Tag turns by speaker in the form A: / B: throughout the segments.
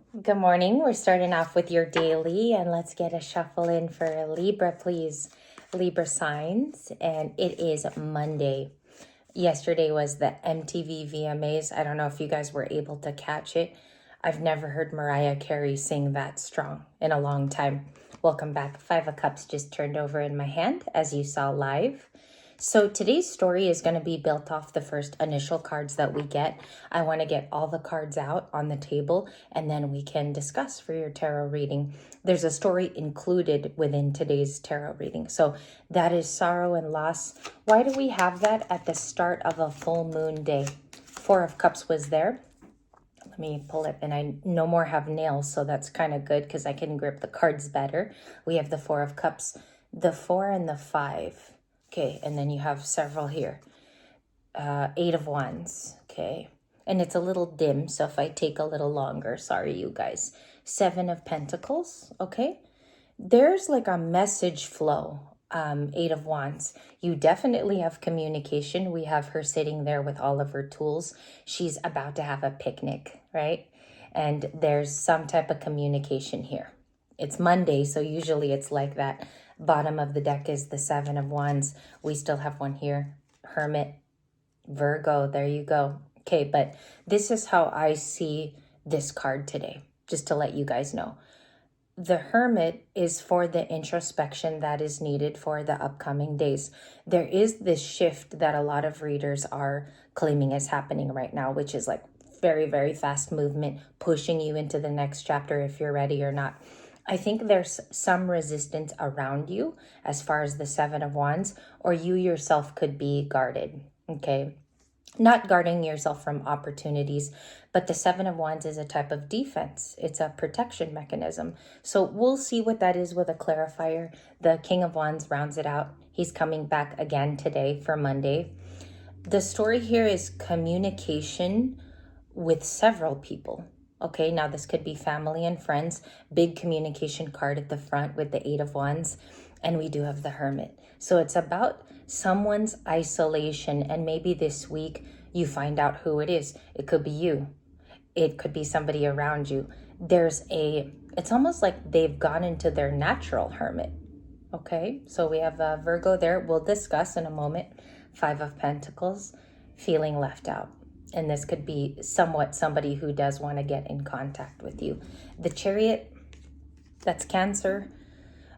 A: Good morning. We're starting off with your daily, and let's get a shuffle in for Libra, please. Libra signs, and it is Monday. Yesterday was the MTV VMAs. I don't know if you guys were able to catch it. I've never heard Mariah Carey sing that strong in a long time. Welcome back. Five of Cups just turned over in my hand, as you saw live. So today's story is going to be built off the first initial cards that we get. I want to get all the cards out on the table and then we can discuss for your tarot reading. There's a story included within today's tarot reading. So that is sorrow and loss. Why do we have that at the start of a full moon day? Four of Cups was there. Let me pull it, and I no more have nails, so that's kind of good because I can grip the cards better. We have the Four of Cups, the 4 and the 5. Okay, and then you have several here. 8 of Wands, okay. And it's a little dim, so if I take a little longer, sorry you guys. 7 of Pentacles, okay. There's like a message flow. 8 of Wands. You definitely have communication. We have her sitting there with all of her tools. She's about to have a picnic, right? And there's some type of communication here. It's Monday, so usually it's like that. Bottom of the deck is the 7 of Wands. We still have one here. Hermit, Virgo, there you go. Okay, but this is how I see this card today, just to let you guys know. The Hermit is for the introspection that is needed for the upcoming days. There is this shift that a lot of readers are claiming is happening right now, which is like very, very fast movement, pushing you into the next chapter if you're ready or not. I think there's some resistance around you as far as the 7 of Wands, or you yourself could be guarded, okay? Not guarding yourself from opportunities, but the 7 of Wands is a type of defense. It's a protection mechanism. So we'll see what that is with a clarifier. The King of Wands rounds it out. He's coming back again today for Monday. The story here is communication with several people. Okay, now this could be family and friends. Big communication card at the front with the 8 of Wands. And we do have the Hermit. So it's about someone's isolation, and maybe this week you find out who it is. It could be you. It could be somebody around you. It's almost like they've gone into their natural hermit. Okay, so we have Virgo there. We'll discuss in a moment. 5 of Pentacles, feeling left out. And this could be somewhat somebody who does want to get in contact with you. The Chariot, that's Cancer.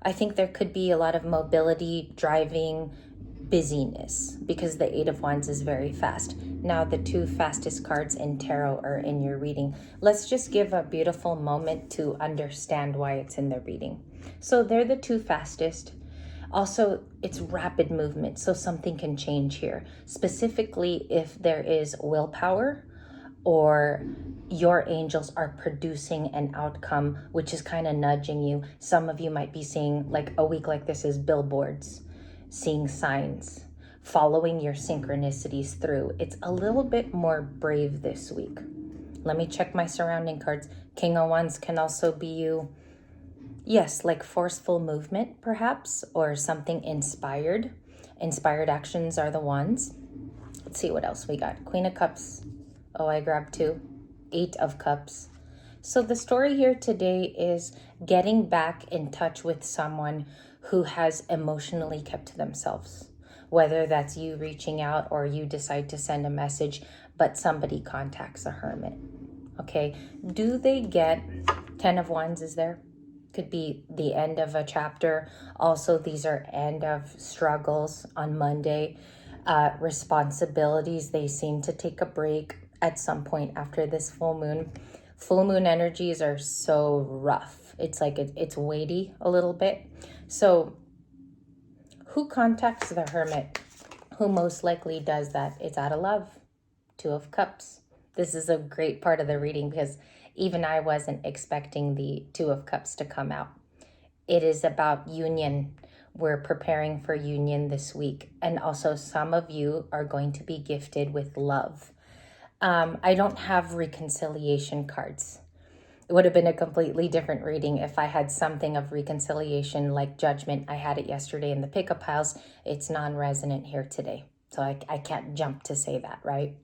A: I think there could be a lot of mobility, driving, busyness, because the 8 of Wands is very fast. Now the 2 fastest cards in tarot are in your reading. Let's just give a beautiful moment to understand why it's in the reading. So they're the 2 fastest. Also, it's rapid movement, so something can change here. Specifically, if there is willpower or your angels are producing an outcome which is kind of nudging you. Some of you might be seeing, like a week like this is billboards, seeing signs, following your synchronicities through. It's a little bit more brave this week. Let me check my surrounding cards. King of Wands can also be you. Yes, like forceful movement perhaps, or something inspired. Inspired actions are the ones. Let's see what else we got. Queen of Cups. Oh, I grabbed 2. 8 of Cups. So the story here today is getting back in touch with someone who has emotionally kept to themselves. Whether that's you reaching out or you decide to send a message, but somebody contacts a hermit. Okay, do they get 10 of Wands is there? Could be the end of a chapter. Also, these are end of struggles on Monday. Responsibilities, they seem to take a break at some point after this full moon. Full moon energies are so rough. It's like it's weighty a little bit. So who contacts the Hermit? Who most likely does that? It's out of love. 2 of Cups. This is a great part of the reading because even I wasn't expecting the 2 of Cups to come out. It is about union. We're preparing for union this week. And also some of you are going to be gifted with love. I don't have reconciliation cards. It would have been a completely different reading if I had something of reconciliation like Judgment. I had it yesterday in the pickup piles. It's non-resonant here today. So I can't jump to say that, right?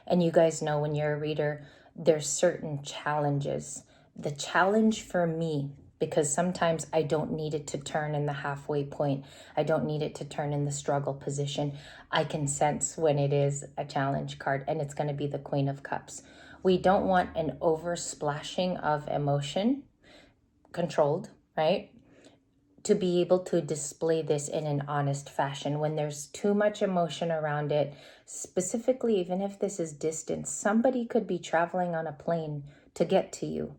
A: And you guys know when you're a reader, there's certain challenges The challenge for me, because sometimes I don't need it to turn in the halfway point. I don't need it to turn in the struggle position. I can sense when it is a challenge card, and it's going to be the Queen of Cups. We don't want an over splashing of emotion, controlled, right? To be able to display this in an honest fashion. When there's too much emotion around it, specifically, even if this is distance, somebody could be traveling on a plane to get to you,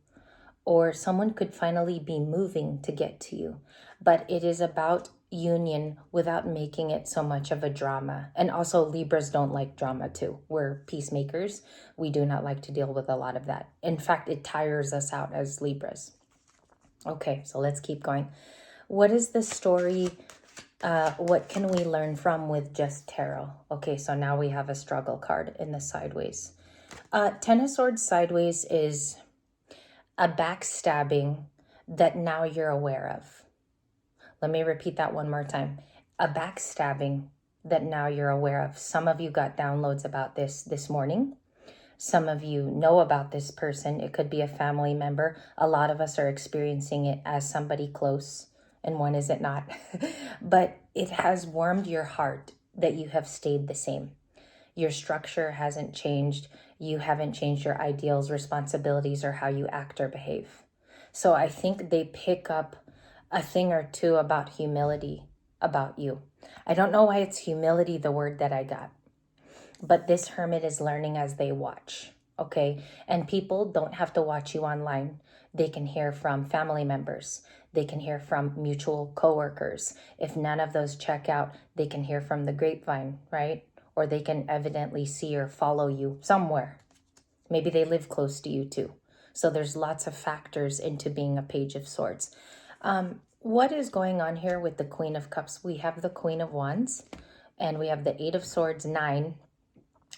A: or someone could finally be moving to get to you. But it is about union without making it so much of a drama. And also, Libras don't like drama too. We're peacemakers. We do not like to deal with a lot of that. In fact, it tires us out as Libras. Okay, so let's keep going. What is the story? What can we learn from with just tarot? Okay, so now we have a struggle card in the sideways. Ten of Swords sideways is a backstabbing that now you're aware of. Let me repeat that one more time. A backstabbing that now you're aware of. Some of you got downloads about this morning. Some of you know about this person. It could be a family member. A lot of us are experiencing it as somebody close, and when is it not? But it has warmed your heart that you have stayed the same. Your structure hasn't changed. You haven't changed your ideals, responsibilities, or how you act or behave. So I think they pick up a thing or two about humility about you. I don't know why it's humility, the word that I got. But this hermit is learning as they watch, okay? And people don't have to watch you online. They can hear from family members. They can hear from mutual coworkers. If none of those check out, they can hear from the grapevine, right? Or they can evidently see or follow you somewhere. Maybe they live close to you too. So there's lots of factors into being a Page of Swords. What is going on here with the Queen of Cups? We have the Queen of Wands, and we have the Eight of Swords, 9.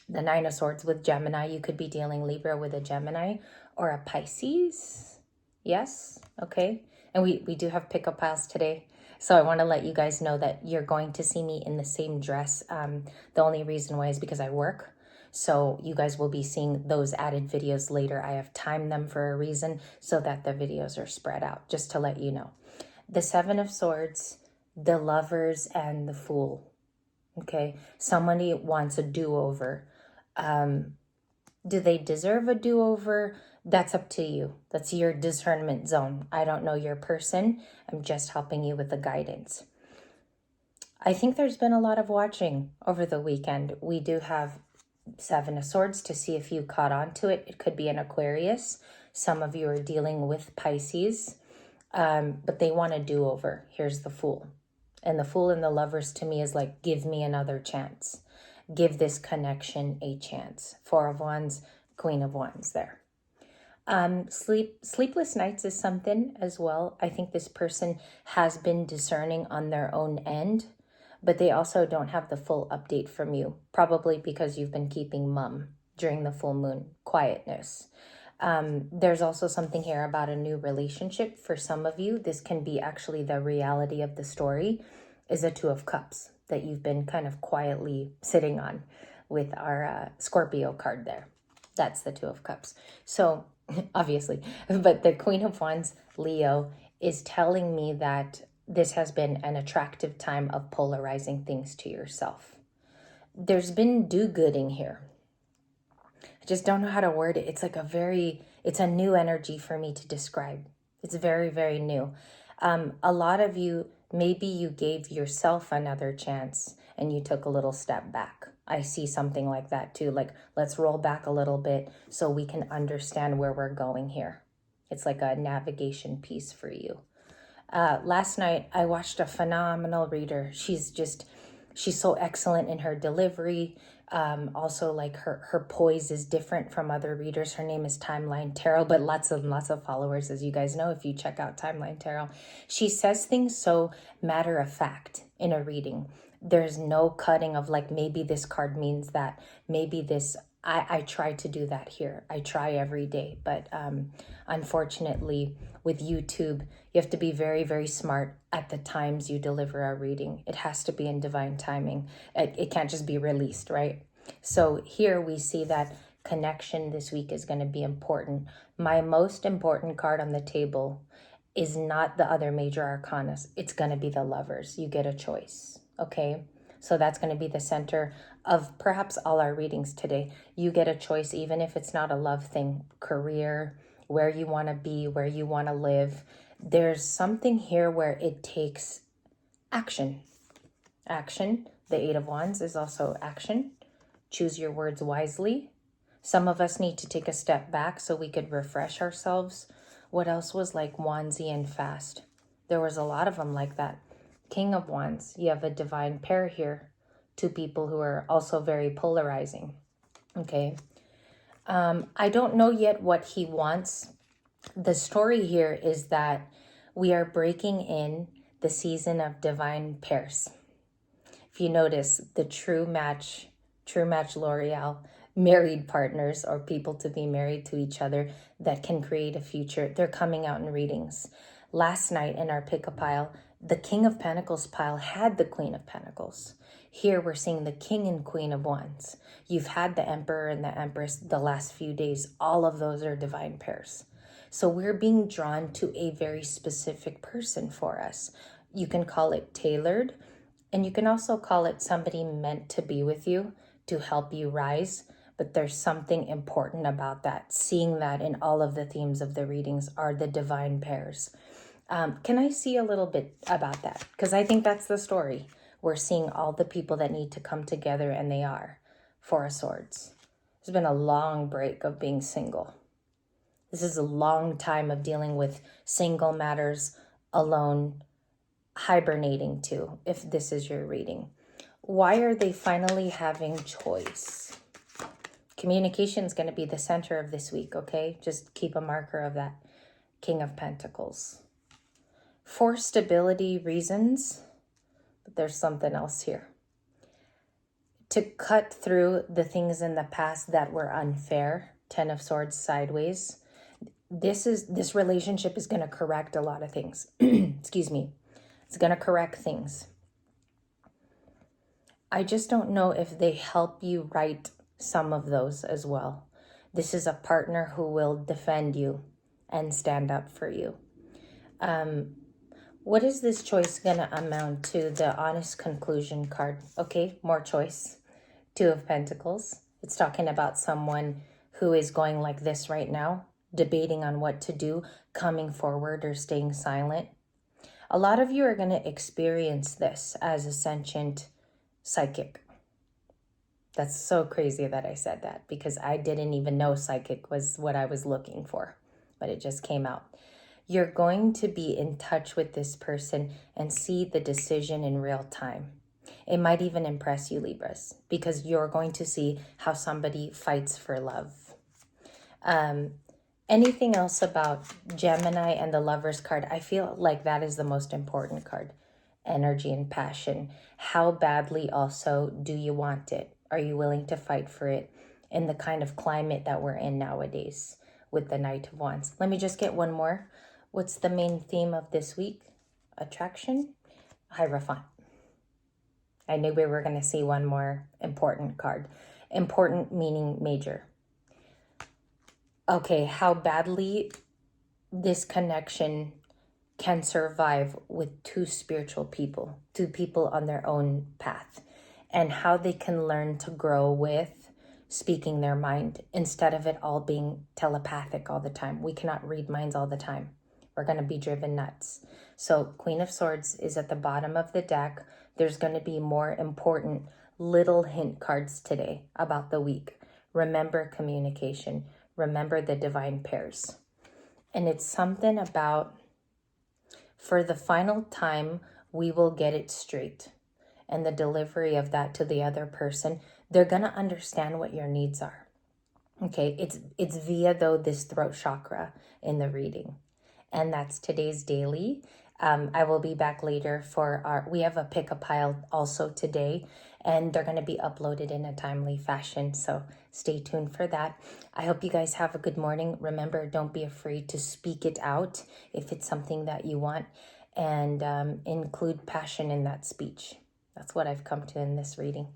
A: The Nine of Swords with Gemini. You could be dealing Libra with a Gemini or a Pisces. Yes, okay. And we do have pickup piles today. So I want to let you guys know that you're going to see me in the same dress. The only reason why is because I work. So you guys will be seeing those added videos later. I have timed them for a reason so that the videos are spread out, just to let you know. The Seven of Swords, the Lovers, and the Fool. Okay, somebody wants a do-over. Do they deserve a do-over? That's up to you. That's your discernment zone. I don't know your person. I'm just helping you with the guidance. I think there's been a lot of watching over the weekend. We do have Seven of Swords to see if you caught on to it. It could be an Aquarius. Some of you are dealing with Pisces, but they want a do-over. Here's the Fool. And the Fool and the Lovers to me is like, give me another chance. Give this connection a chance. Four of Wands, Queen of Wands there. Sleepless nights is something as well. I think this person has been discerning on their own end, but they also don't have the full update from you, probably because you've been keeping mum during the full moon. Quietness. There's also something here about a new relationship. For some of you, this can be actually the reality of the story, is a Two of Cups that you've been kind of quietly sitting on with our Scorpio card there. That's the Two of Cups. So obviously, but the Queen of Wands, Leo, is telling me that this has been an attractive time of polarizing things to yourself. There's been do-gooding here. I just don't know how to word it. It's like it's a new energy for me to describe. It's very, very new. A lot of you, maybe you gave yourself another chance and you took a little step back. I see something like that too. Like, let's roll back a little bit so we can understand where we're going here. It's like a navigation piece for you. Last night, I watched a phenomenal reader. She's so excellent in her delivery. Also, like her poise is different from other readers. Her name is Timeline Tarot, but lots of followers, as you guys know, if you check out Timeline Tarot. She says things so matter of fact in a reading. There's no cutting of like, maybe this card means that, maybe this, I try to do that here. I try every day, but unfortunately with YouTube, you have to be very, very smart at the times you deliver a reading. It has to be in divine timing. It can't just be released, right? So here we see that connection this week is going to be important. My most important card on the table is not the other major arcana. It's going to be the Lovers. You get a choice, okay? So that's going to be the center of perhaps all our readings today. You get a choice, even if it's not a love thing, career, where you want to be, where you want to live. There's something here where it takes action. Action. The Eight of Wands is also action. Choose your words wisely. Some of us need to take a step back so we could refresh ourselves. What else was like wandsy and fast? There was a lot of them like that. King of Wands. You have a divine pair here. Two people who are also very polarizing. Okay. I don't know yet what he wants. The story here is that we are breaking in the season of divine pairs. If you notice, the true match L'Oreal, married partners or people to be married to each other that can create a future, they're coming out in readings. Last night in our pick-a pile, the King of Pentacles pile had the Queen of Pentacles. Here we're seeing the King and Queen of Wands. You've had the Emperor and the Empress the last few days. All of those are divine pairs. So we're being drawn to a very specific person for us. You can call it tailored, and you can also call it somebody meant to be with you, to help you rise. But there's something important about that. Seeing that in all of the themes of the readings are the divine pairs. Can I see a little bit about that? Because I think that's the story. We're seeing all the people that need to come together, and they are. Four of Swords. It's been a long break of being single. This is a long time of dealing with single matters, alone, hibernating too, if this is your reading. Why are they finally having choice? Communication is going to be the center of this week, okay? Just keep a marker of that. King of Pentacles. For stability reasons, but there's something else here. To cut through the things in the past that were unfair, Ten of Swords sideways. This relationship is going to correct a lot of things. Excuse me. It's going to correct things. I just don't know if they help you right some of those as well. This is a partner who will defend you and stand up for you. What is this choice going to amount to? The Honest Conclusion card. Okay, more choice. Two of Pentacles. It's talking about someone who is going like this right now, debating on what to do, coming forward or staying silent. A lot of you are going to experience this as a sentient psychic. That's so crazy that I said that, because I didn't even know psychic was what I was looking for, but it just came out. You're going to be in touch with this person and see the decision in real time. It might even impress you, Libras, because you're going to see how somebody fights for love. Anything else about Gemini and the Lovers card? I feel like that is the most important card. Energy and passion. How badly also do you want it? Are you willing to fight for it in the kind of climate that we're in nowadays with the Knight of Wands? Let me just get one more. What's the main theme of this week? Attraction? Hierophant. I knew we were going to see one more important card. Important meaning major. Okay, how badly this connection can survive with two spiritual people, two people on their own path, and how they can learn to grow with speaking their mind instead of it all being telepathic all the time. We cannot read minds all the time. We're going to be driven nuts. So Queen of Swords is at the bottom of the deck. There's going to be more important little hint cards today about the week. Remember communication. Remember the divine pairs. And it's something about, for the final time, we will get it straight. And the delivery of that to the other person, they're going to understand what your needs are. Okay, it's via, though, this throat chakra in the reading. And that's today's daily. I will be back later for we have a pick-a-pile also today, and they're going to be uploaded in a timely fashion. So stay tuned for that. I hope you guys have a good morning. Remember, don't be afraid to speak it out if it's something that you want, and include passion in that speech. That's what I've come to in this reading.